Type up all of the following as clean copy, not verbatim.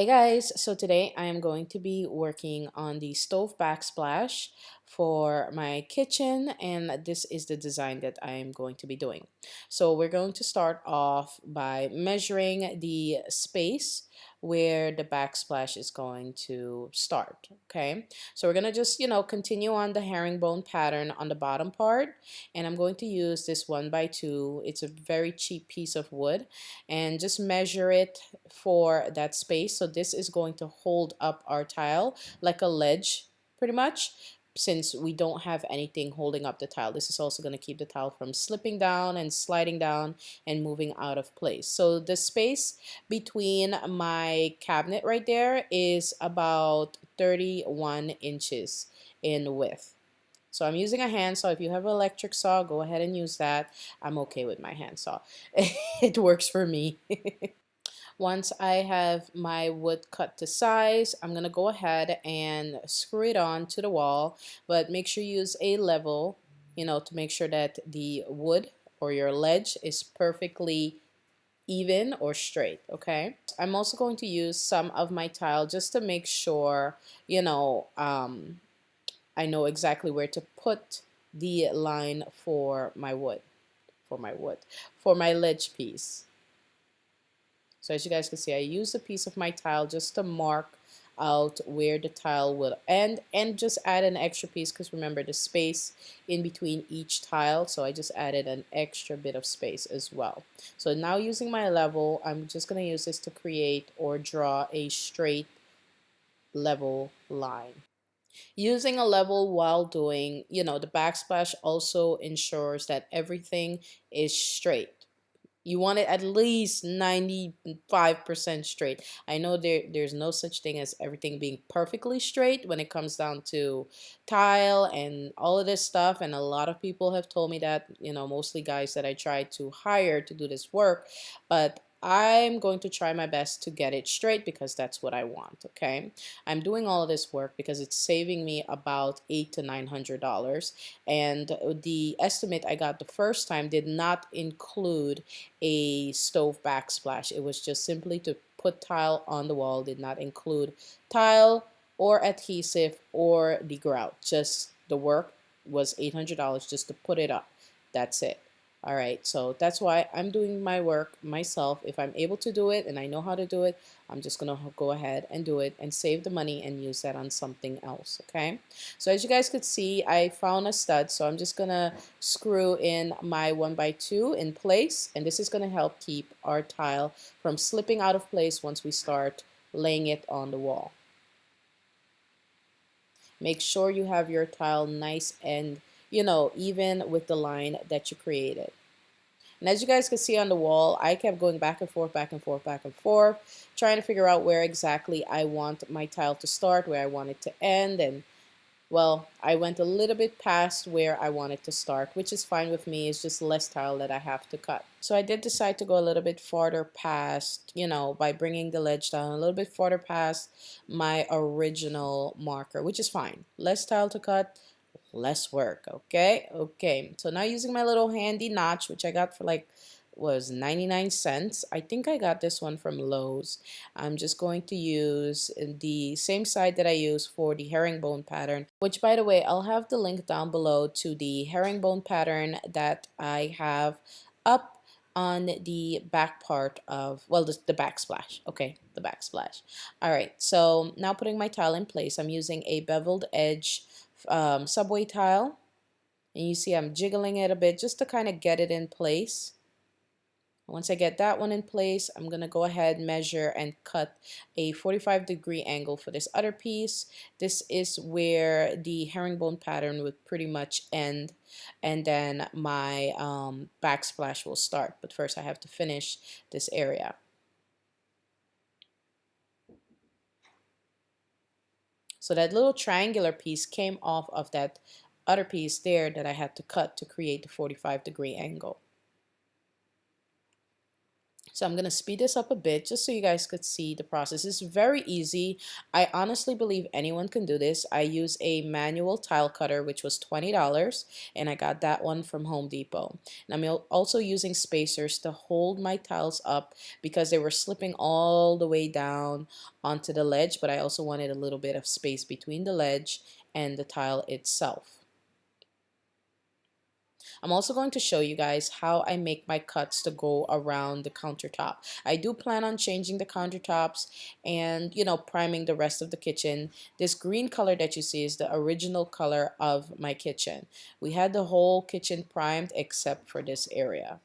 Hey guys, so today I am going to be working on the stove backsplash for my kitchen, and this is the design that I am going to be doing. So we're going to start off by measuring the space where the backsplash is going to start. Okay, so we're gonna just continue on the herringbone pattern on the bottom part, and I'm going to use this 1x2. It's a very cheap piece of wood, and just measure it for that space. So this is going to hold up our tile like a ledge pretty much, since we don't have anything holding up the tile. This is also going to keep the tile from slipping down and sliding down and moving out of place. So the space between my cabinet right there is about 31 inches in width. So I'm using a handsaw. If you have an electric saw, go ahead and use that. I'm okay with my handsaw. It works for me. Once I have my wood cut to size, I'm going to go ahead and screw it on to the wall, but make sure you use a level, to make sure that the wood or your ledge is perfectly even or straight. Okay, I'm also going to use some of my tile just to make sure I know exactly where to put the line for my wood, for my ledge piece. So as you guys can see, I used a piece of my tile just to mark out where the tile will end, and just add an extra piece because remember the space in between each tile, so I just added an extra bit of space as well. So now using my level, I'm just going to use this to create or draw a straight level line. Using a level while doing, the backsplash also ensures that everything is straight. You want it at least 95% straight. I know there's no such thing as everything being perfectly straight when it comes down to tile and all of this stuff. And a lot of people have told me that, mostly guys that I try to hire to do this work. But I'm going to try my best to get it straight because that's what I want. Okay, I'm doing all of this work because it's saving me about $800 to $900, and the estimate I got the first time did not include a stove backsplash. It was just simply to put tile on the wall, did not include tile or adhesive or the grout. Just the work was $800 just to put it up. That's it. All right, so that's why I'm doing my work myself. If I'm able to do it and I know how to do it, I'm just going to go ahead and do it and save the money and use that on something else, okay? So as you guys could see, I found a stud, so I'm just going to screw in my 1x2 in place, and this is going to help keep our tile from slipping out of place once we start laying it on the wall. Make sure you have your tile nice and even with the line that you created. And as you guys can see on the wall, I kept going back and forth, back and forth, back and forth, trying to figure out where exactly I want my tile to start, where I want it to end, and well, I went a little bit past where I wanted to start, which is fine with me. It's just less tile that I have to cut. So I did decide to go a little bit farther past, by bringing the ledge down a little bit farther past my original marker, which is fine. Less tile to cut, less work. Okay, so now using my little handy notch, which I got for like was 99 cents. I think I got this one from Lowe's. I'm just going to use the same side that I use for the herringbone pattern, which by the way, I'll have the link down below to the herringbone pattern that I have up on the back part of, well, the backsplash. Okay, the backsplash. All right, so now putting my tile in place, I'm using a beveled edge subway tile, and you see I'm jiggling it a bit just to kind of get it in place. Once I get that one in place, I'm going to go ahead, measure, and cut a 45-degree angle for this other piece. This is where the herringbone pattern would pretty much end, and then my backsplash will start. But first I have to finish this area. So that little triangular piece came off of that other piece there that I had to cut to create the 45-degree angle. So I'm going to speed this up a bit just so you guys could see the process. It's very easy. I honestly believe anyone can do this. I use a manual tile cutter, which was $20, and I got that one from Home Depot. And I'm also using spacers to hold my tiles up because they were slipping all the way down onto the ledge, but I also wanted a little bit of space between the ledge and the tile itself. I'm also going to show you guys how I make my cuts to go around the countertop. I do plan on changing the countertops and, you know, priming the rest of the kitchen. This green color that you see is the original color of my kitchen. We had the whole kitchen primed except for this area.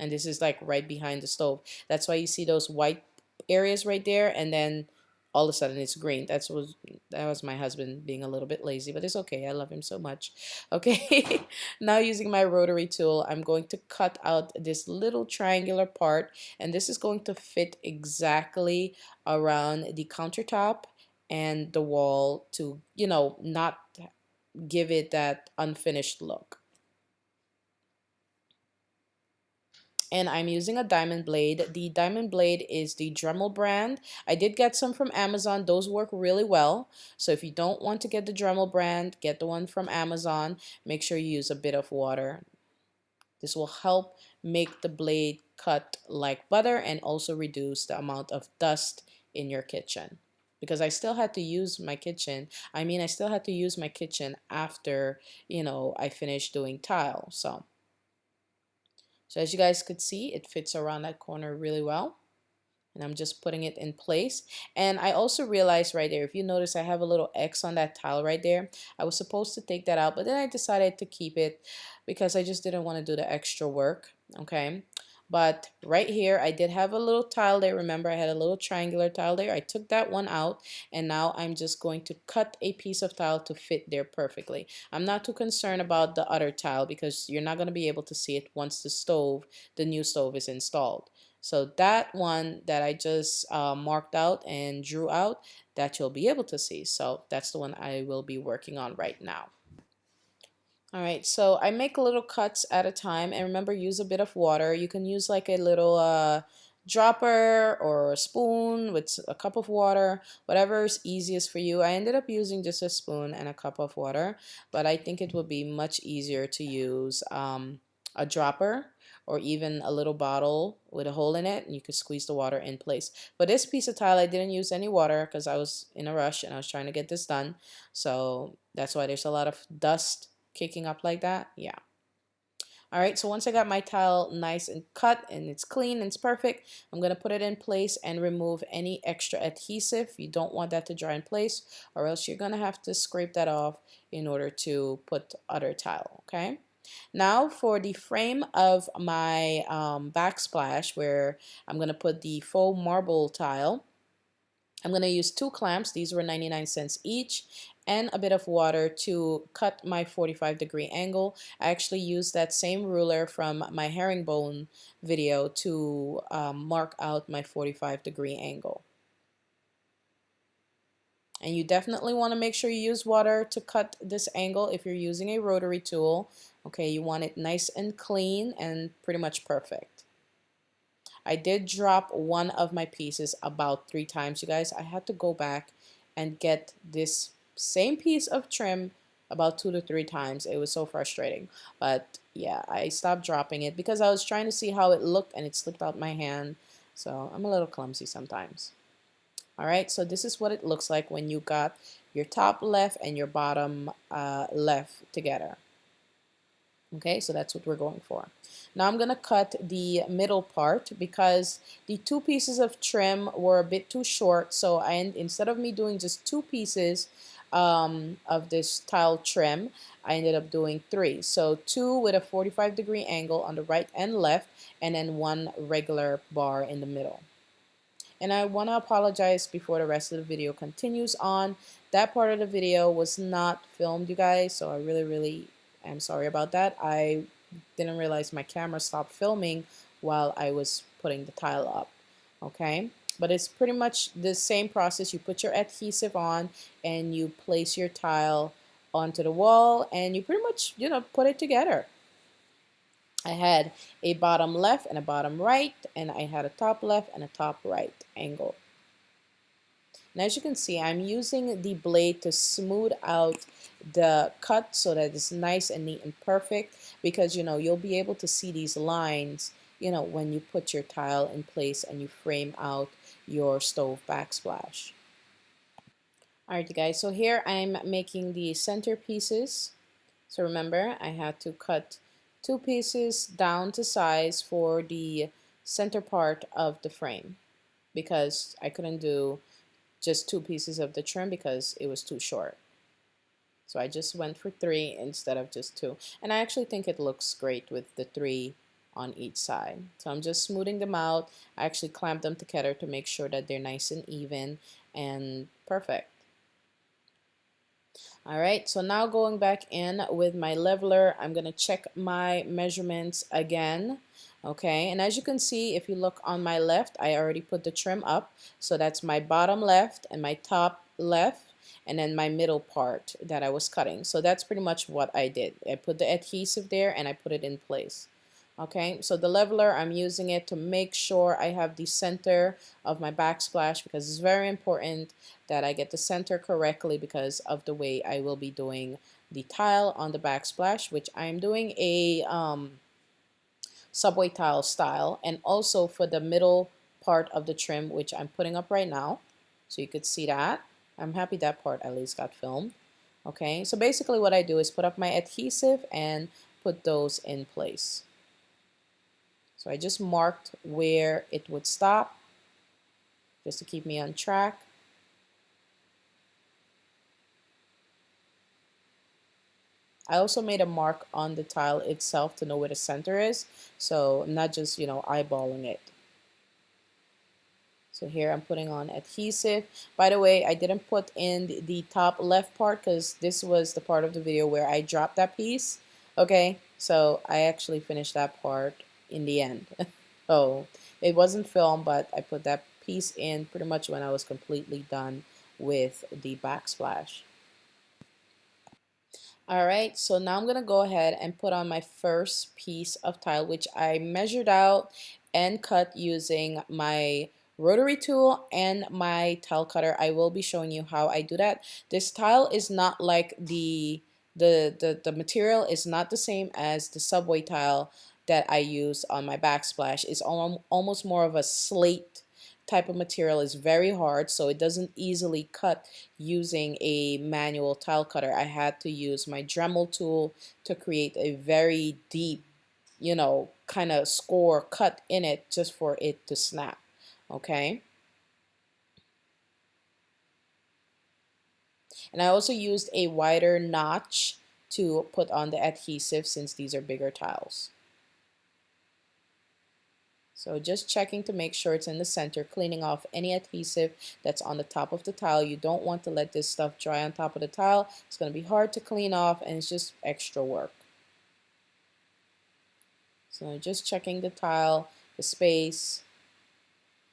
And this is like right behind the stove. That's why you see those white areas right there, and then all of a sudden it's green. That was my husband being a little bit lazy, but it's okay. I love him so much. Okay, now using my rotary tool, I'm going to cut out this little triangular part, and this is going to fit exactly around the countertop and the wall to, you know, not give it that unfinished look. And I'm using a diamond blade. The diamond blade is the Dremel brand. I did get some from Amazon. Those work really well. So if you don't want to get the Dremel brand, get the one from Amazon. Make sure you use a bit of water. This will help make the blade cut like butter and also reduce the amount of dust in your kitchen. Because I still had to use my kitchen. I still had to use my kitchen after, you know, I finished doing tile. So as you guys could see, it fits around that corner really well. And I'm just putting it in place. And I also realized right there, if you notice, I have a little X on that tile right there. I was supposed to take that out, but then I decided to keep it because I just didn't want to do the extra work. Okay. But right here, I did have a little tile there. Remember, I had a little triangular tile there. I took that one out, and now I'm just going to cut a piece of tile to fit there perfectly. I'm not too concerned about the other tile because you're not going to be able to see it once the new stove is installed. So that one that I just marked out and drew out, that you'll be able to see. So that's the one I will be working on right now. All right, so I make little cuts at a time, and remember, use a bit of water. You can use like a little dropper or a spoon with a cup of water, whatever is easiest for you. I ended up using just a spoon and a cup of water, but I think it would be much easier to use a dropper or even a little bottle with a hole in it, and you could squeeze the water in place. But this piece of tile, I didn't use any water because I was in a rush and I was trying to get this done. So that's why there's a lot of dust kicking up like that. Yeah. All right, so once I got my tile nice and cut and it's clean and it's perfect, I'm going to put it in place and remove any extra adhesive. You don't want that to dry in place, or else you're going to have to scrape that off in order to put other tile, okay? Now for the frame of my backsplash, where I'm going to put the faux marble tile, I'm going to use 2 clamps. These were 99 cents each, and a bit of water to cut my 45-degree angle. I actually used that same ruler from my herringbone video to mark out my 45-degree angle. And you definitely want to make sure you use water to cut this angle if you're using a rotary tool. Okay, you want it nice and clean and pretty much perfect. I did drop one of my pieces about 3 times, you guys. I had to go back and get this same piece of trim about 2 to 3 times. It was so frustrating. But yeah, I stopped dropping it because I was trying to see how it looked and it slipped out my hand. So I'm a little clumsy sometimes. Alright, so this is what it looks like when you got your top left and your bottom left together. Okay, so that's what we're going for. Now I'm going to cut the middle part because the 2 pieces of trim were a bit too short. So instead of me doing just 2 pieces of this tile trim, I ended up doing 3. So 2 with a 45-degree angle on the right and left, and then 1 regular bar in the middle. And I want to apologize before the rest of the video continues on. That part of the video was not filmed, you guys, so I really am sorry about that. I didn't realize my camera stopped filming while I was putting the tile up. Okay, but it's pretty much the same process. You put your adhesive on and you place your tile onto the wall and you pretty much, you know, put it together. I had a bottom left and a bottom right, and I had a top left and a top right angle. And as you can see, I'm using the blade to smooth out the cut so that it's nice and neat and perfect, because you'll be able to see these lines when you put your tile in place and you frame out your stove backsplash. Alright guys, so here I'm making the center pieces. So remember, I had to cut 2 pieces down to size for the center part of the frame, because I couldn't do just 2 pieces of the trim because it was too short. So I just went for 3 instead of just 2. And I actually think it looks great with the 3 on each side. So I'm just smoothing them out. I actually clamped them together to make sure that they're nice and even and perfect. Alright, so now going back in with my leveler, I'm going to check my measurements again. Okay, and as you can see, if you look on my left, I already put the trim up. So that's my bottom left and my top left, and then my middle part that I was cutting. So that's pretty much what I did. I put the adhesive there and I put it in place. Okay, so the leveler, I'm using it to make sure I have the center of my backsplash, because it's very important that I get the center correctly because of the way I will be doing the tile on the backsplash, which I'm doing a subway tile style, and also for the middle part of the trim, which I'm putting up right now. So you could see that. I'm happy that part at least got filmed. Okay, so basically what I do is put up my adhesive and put those in place. So I just marked where it would stop just to keep me on track. I also made a mark on the tile itself to know where the center is, so I'm not just, eyeballing it. So here I'm putting on adhesive. By the way, I didn't put in the top left part because this was the part of the video where I dropped that piece. Okay, so I actually finished that part in the end. So it wasn't filmed, but I put that piece in pretty much when I was completely done with the backsplash. Alright, so now I'm going to go ahead and put on my first piece of tile, which I measured out and cut using my rotary tool and my tile cutter. I will be showing you how I do that. This tile is not like the material is not the same as the subway tile that I use on my backsplash. It's almost more of a slate type of material. Is very hard, so it doesn't easily cut using a manual tile cutter. I had to use my Dremel tool to create a very deep, kind of score cut in it just for it to snap. Okay. And I also used a wider notch to put on the adhesive since these are bigger tiles. So just checking to make sure it's in the center, cleaning off any adhesive that's on the top of the tile. You don't want to let this stuff dry on top of the tile. It's going to be hard to clean off and it's just extra work. So just checking the tile, the space,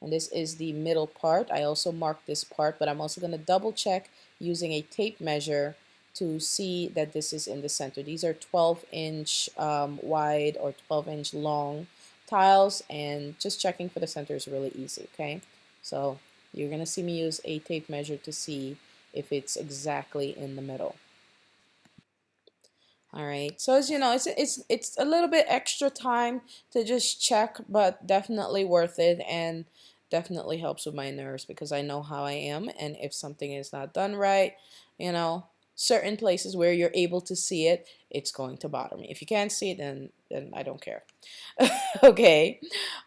and this is the middle part. I also marked this part, but I'm also going to double check using a tape measure to see that this is in the center. These are 12-inch wide or 12-inch long tiles, and just checking for the center is really easy. Okay, so you're gonna see me use a tape measure to see if it's exactly in the middle. All right, so as you know, it's a little bit extra time to just check, but definitely worth it, and definitely helps with my nerves because I know how I am, and if something is not done right, certain places where you're able to see it, it's going to bother me. If you can't see it, then I don't care. Okay.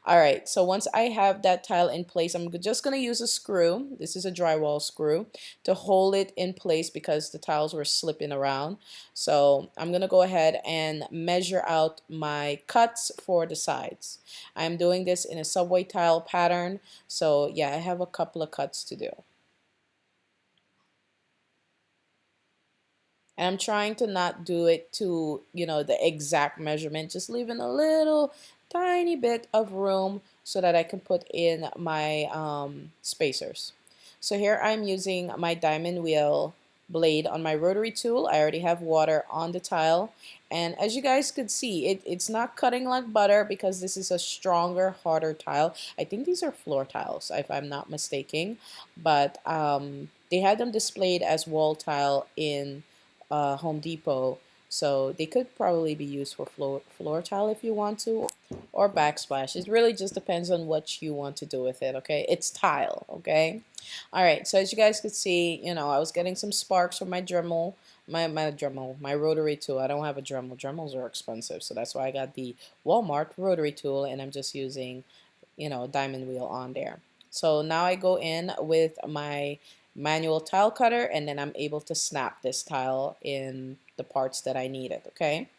All right. So once I have that tile in place, I'm just going to use a screw. This is a drywall screw to hold it in place because the tiles were slipping around. So I'm going to go ahead and measure out my cuts for the sides. I'm doing this in a subway tile pattern. So yeah, I have a couple of cuts to do. And I'm trying to not do it to, the exact measurement, just leaving a little tiny bit of room so that I can put in my spacers. So here I'm using my diamond wheel blade on my rotary tool. I already have water on the tile, and as you guys could see, it's not cutting like butter because this is a stronger, harder tile. I think these are floor tiles, if I'm not mistaken, but they had them displayed as wall tile in Home Depot, so they could probably be used for floor tile if you want to, or backsplash. It really just depends on what you want to do with it, okay? It's tile, okay? All right, so as you guys could see, you know, I was getting some sparks from my Dremel, my rotary tool. I don't have a Dremel. Dremels are expensive, so that's why I got the Walmart rotary tool, and I'm just using, you know, a diamond wheel on there. So now I go in with my manual tile cutter, and then I'm able to snap this tile in the parts that I needed, okay?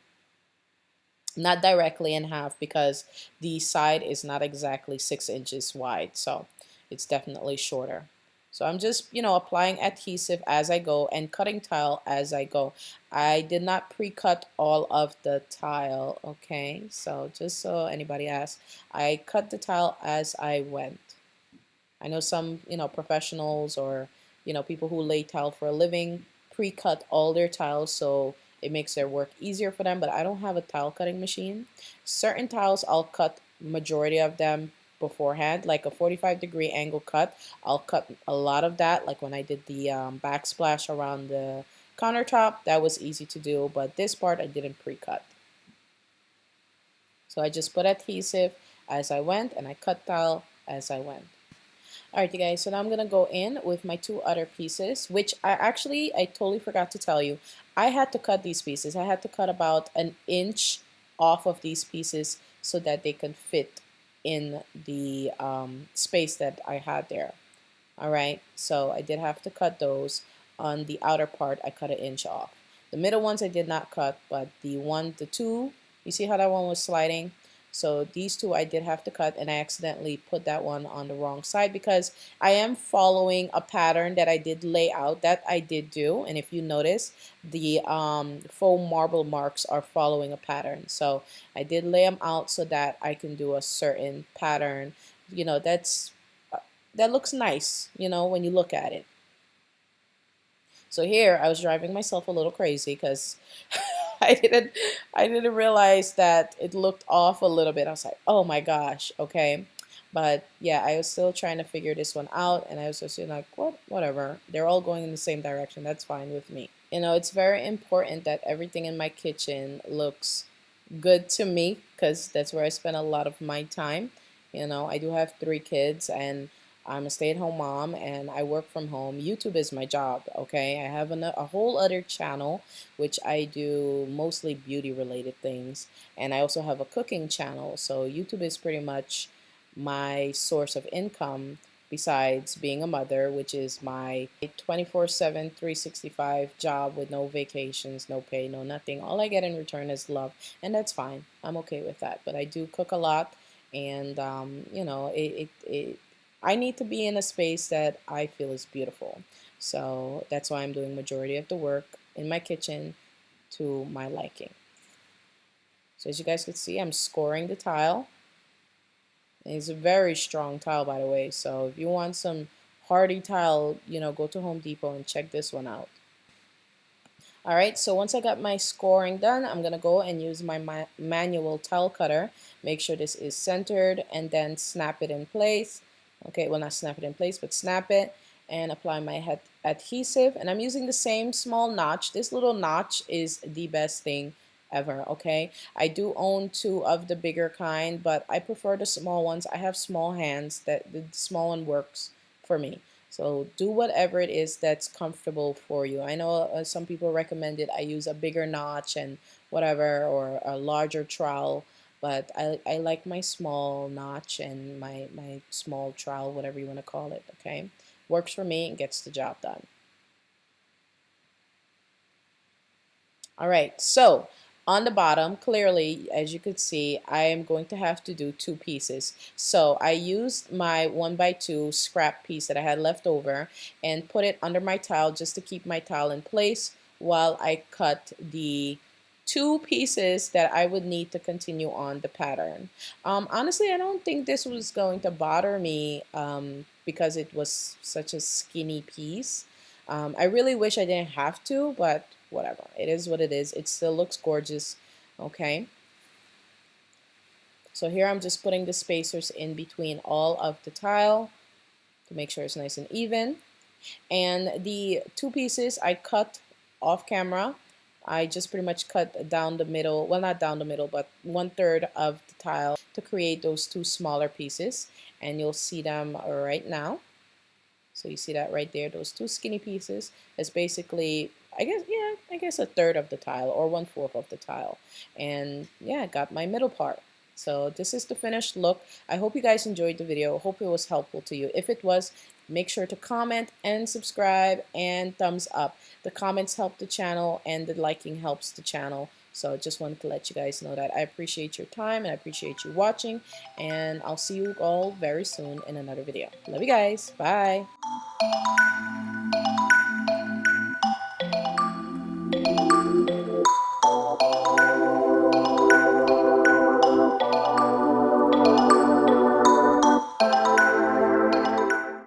Not directly in half because the side is not exactly 6 inches wide, so it's definitely shorter. So I'm just, you know, applying adhesive as I go and cutting tile as I go. I did not pre-cut all of the tile, okay? So just so anybody asks, I cut the tile as I went. I know some, you know, professionals or, you know, people who lay tile for a living pre-cut all their tiles so it makes their work easier for them, but I don't have a tile cutting machine. Certain tiles, I'll cut majority of them beforehand, like a 45-degree angle cut. I'll cut a lot of that, like when I did the backsplash around the countertop. That was easy to do, but this part I didn't pre-cut. So I just put adhesive as I went, and I cut tile as I went. Alright, you guys, so now I'm going to go in with my 2 other pieces, which I totally forgot to tell you. I had to cut these pieces. I had to cut about an inch off of these pieces so that they can fit in the space that I had there. Alright, so I did have to cut those. On the outer part, I cut an inch off. The middle ones I did not cut, but the 2, you see how that one was sliding? So these 2 I did have to cut, and I accidentally put that one on the wrong side because I am following a pattern that I did lay out, that I did do. And if you notice, the foam marble marks are following a pattern. So I did lay them out so that I can do a certain pattern, you know, that looks nice, you know, when you look at it. So here I was driving myself a little crazy because I didn't realize that it looked off a little bit. I was like, oh my gosh, okay. But yeah, I was still trying to figure this one out, and I was just like, whatever. They're all going in the same direction. That's fine with me. You know, it's very important that everything in my kitchen looks good to me because that's where I spend a lot of my time. You know, I do have 3 kids, and I'm a stay-at-home mom, and I work from home. YouTube is my job, okay? I have a whole other channel, which I do mostly beauty-related things, and I also have a cooking channel. So YouTube is pretty much my source of income besides being a mother, which is my 24/7, 365 job with no vacations, no pay, no nothing. All I get in return is love, and that's fine. I'm okay with that. But I do cook a lot, and you know, I need to be in a space that I feel is beautiful. So that's why I'm doing majority of the work in my kitchen to my liking. So as you guys can see, I'm scoring the tile. It's a very strong tile, by the way. So if you want some hardy tile, you know, go to Home Depot and check this one out. All right, so once I got my scoring done, I'm gonna go and use my manual tile cutter. Make sure this is centered, and then snap it in place. Okay, well, not snap it in place, but snap it and apply my adhesive. And I'm using the same small notch. This little notch is the best thing ever, okay? I do own 2 of the bigger kind, but I prefer the small ones. I have small hands, that the small one works for me. So do whatever it is that's comfortable for you. I know some people recommend it. I use a bigger notch and whatever, or a larger trowel, but I like my small notch and my small trowel, whatever you want to call it, okay? Works for me and gets the job done. All right, so on the bottom, clearly, as you could see, I am going to have to do 2 pieces. So I used my 1x2 scrap piece that I had left over and put it under my tile just to keep my tile in place while I cut the 2 pieces that I would need to continue on the pattern. Honestly, I don't think this was going to bother me because it was such a skinny piece. I really wish I didn't have to, but whatever. It is what it is. It still looks gorgeous. Okay. So here I'm just putting the spacers in between all of the tile to make sure it's nice and even. And the two pieces I cut off camera. I just pretty much cut down the middle, well, not down the middle, but 1/3 of the tile to create those two smaller pieces. And you'll see them right now. So you see that right there, those two skinny pieces. That's basically, I guess, yeah, I guess 1/3 of the tile or 1/4 of the tile. And yeah, I got my middle part. So this is the finished look. I hope you guys enjoyed the video. Hope it was helpful to you. If it was, make sure to comment and subscribe and thumbs up. The comments help the channel and the liking helps the channel. So just wanted to let you guys know that I appreciate your time and I appreciate you watching. And I'll see you all very soon in another video. Love you guys. Bye.